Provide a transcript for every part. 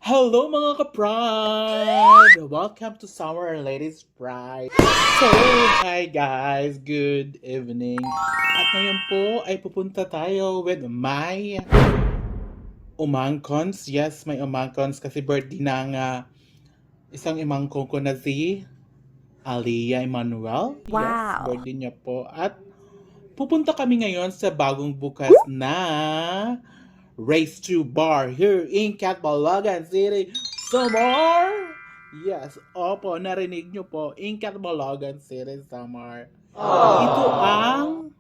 Hello mga ka-pride! Welcome to Summer Ladies Pride. So, hi guys! Good evening. At ngayon po ay pupunta tayo with my umangkons. Yes, may umangkons kasi birthday ng isang imangkong ko na si Aliyah Emmanuel. Yes, Wow. birthday niya po. At pupunta kami ngayon sa bagong bukas na Race to Bar here in Catbalogan City. Samar! Yes, opo, narinig nyo po, in Catbalogan City, Samar. Ito ang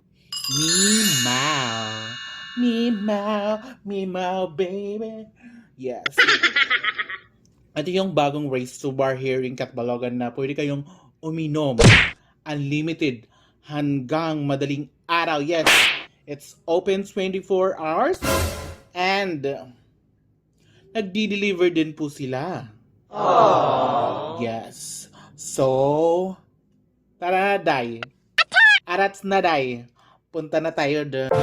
Meow. Meow, baby. Yes. Ito yung bagong Race to Bar here in Catbalogan na pwede kayong uminom. Unlimited. Hanggang madaling araw. Yes. It's open 24 hours. And nagdi-deliver din po sila. Yes. So, tara na, day. Arats na, day. Punta na tayo doon.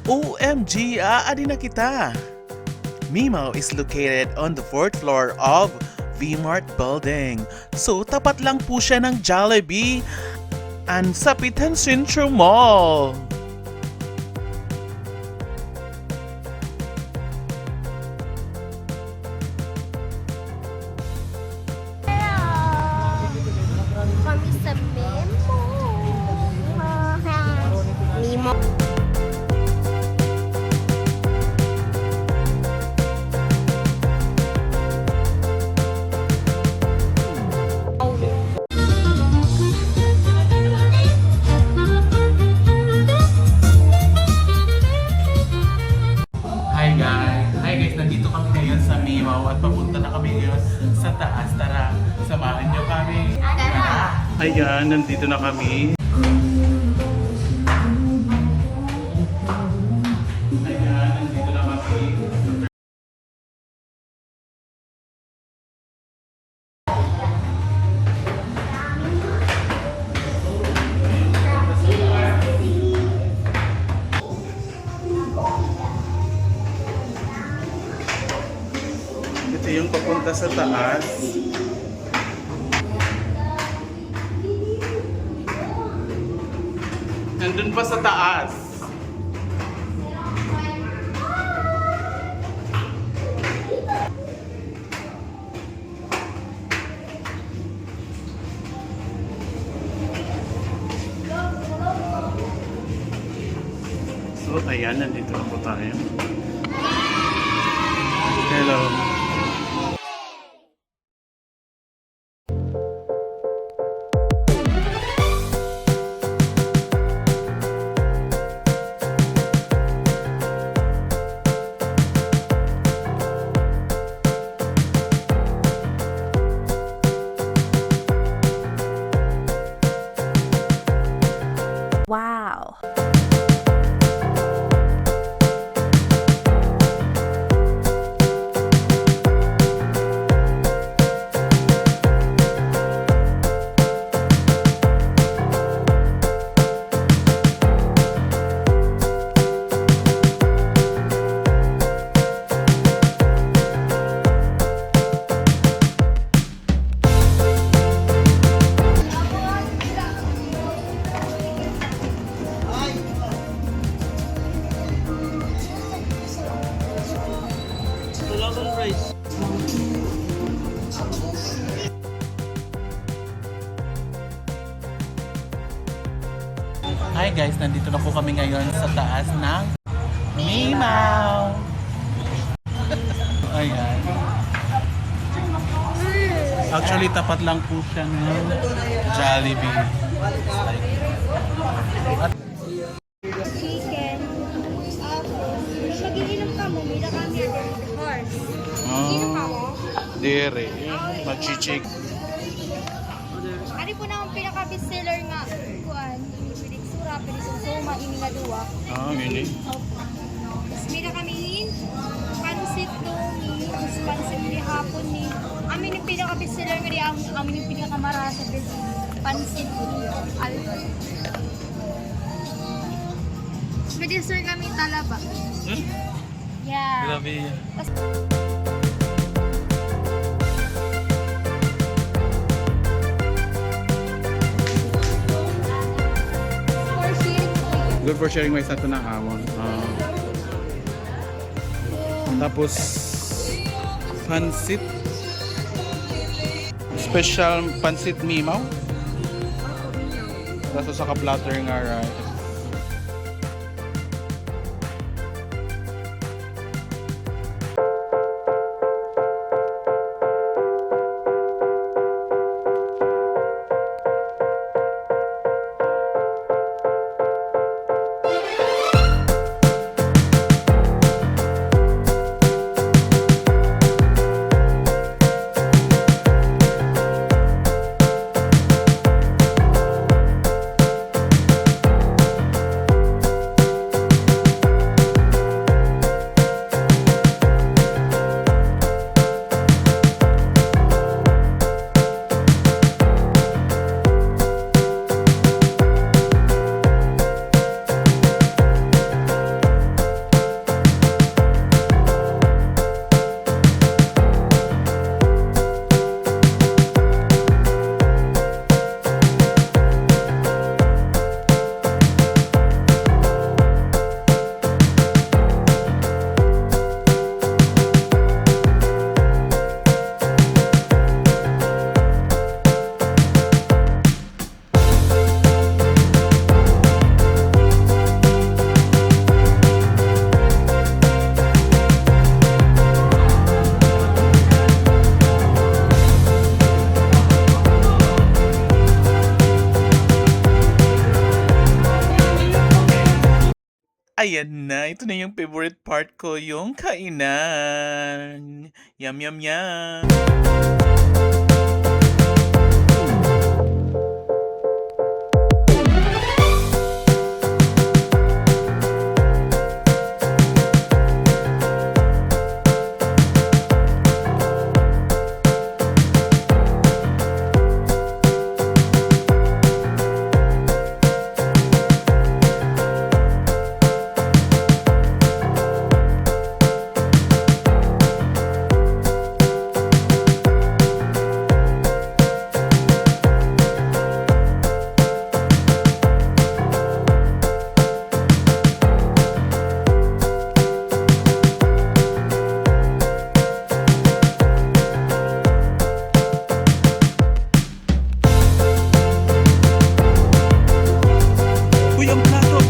OMG, aadi na kita! Mimo is located on the 4th floor of V-Mart building. So, tapat lang po siya ng Jollibee and Sapitan Central Mall. Kami sa Memo. Mimo. Hi guys, nandito kami ngayon sa Mimaw at papunta na kami ngayon sa taas. Tara, samahan nyo kami. Ayan, nandito na kami. Ayan, nandito na kami. Ito yung papunta sa taas. Nandun pa sa taas. So, ayan, nandito na po tayo. Hello. Wow. Hi guys, nandito na po kami ngayon sa taas ng Mimaw. Ayan. Actually, tapat lang po siya ng Jollibee. At Chicken. Mag-iinom ka mo, mila kami at horse. Iinom ka mo? dire. Mag-chichik. Ano po naman pinaka-bestseller nga? Kuan, pilik sura, pilik suma, ini nga duwa. Gini. Tapos mila kami pansit lungi, tapos pansit ni hapon ni. Amin yung pinaka-bestseller nga di amin yung pinaka-marasa pansit ni Albert. May dessert kami talaba. Yeah. Grabe. For sharing po yun. Good for sharing may sa ito ng amon. Tapos, pansit. Special pansit mimaw. Tapos sa ka-platter nga rice. Ayan na, ito na yung favorite part ko, yung kainan. Yum, yum, yum. Uy, ang plato!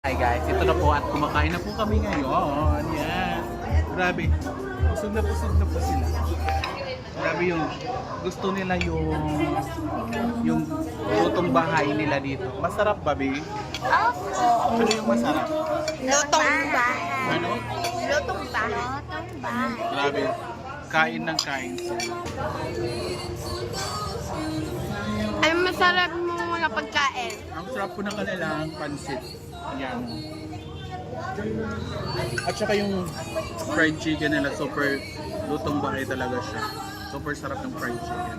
Hi guys, ito na po at kumakain na po kami ngayon. Yan. Grabe. Busog na po sila. Grabe yung gusto nila yung lutong bahay nila dito. Masarap ba, baby? Opo. Ano yung masarap? Lutong bahay. Ano? Lutong ba? Lotong ba? Grabe. Kain ng kain sila. Ay, masarap mo mga pagkain. Ang sarap po ng kanilang pansit. Ayan. At saka yung fried chicken nila, super lutong bahay talaga siya. Super sarap ng fried chicken.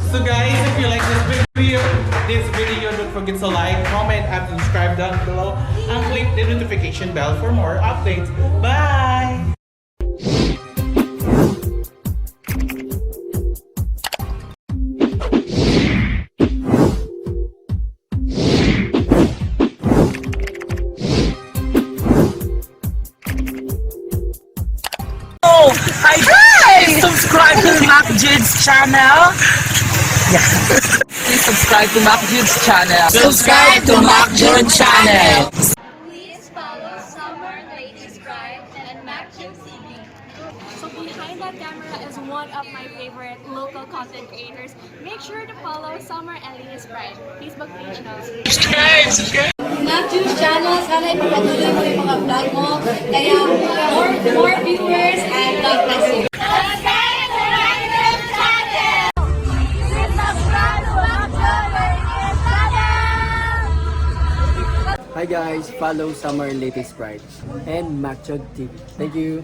So guys, if you like this video, don't forget to like, comment, and subscribe down below, and click the notification bell for more updates. Bye! Please subscribe to Mac Jude's channel. Please subscribe to Mac Jude's channel. Subscribe to Mac Jude channel. Please follow Summer Ladies Pride and Maxim TV. So behind that camera is one of my favorite local content creators. Make sure to follow Summer and Ladies Pride Facebook page now. Matthew's channel, sana ipapatuloy mo yung mga vlog mo. Kaya more viewers and God bless you. Hi guys, follow Summer Latest Pride and Macchod TV. Thank you.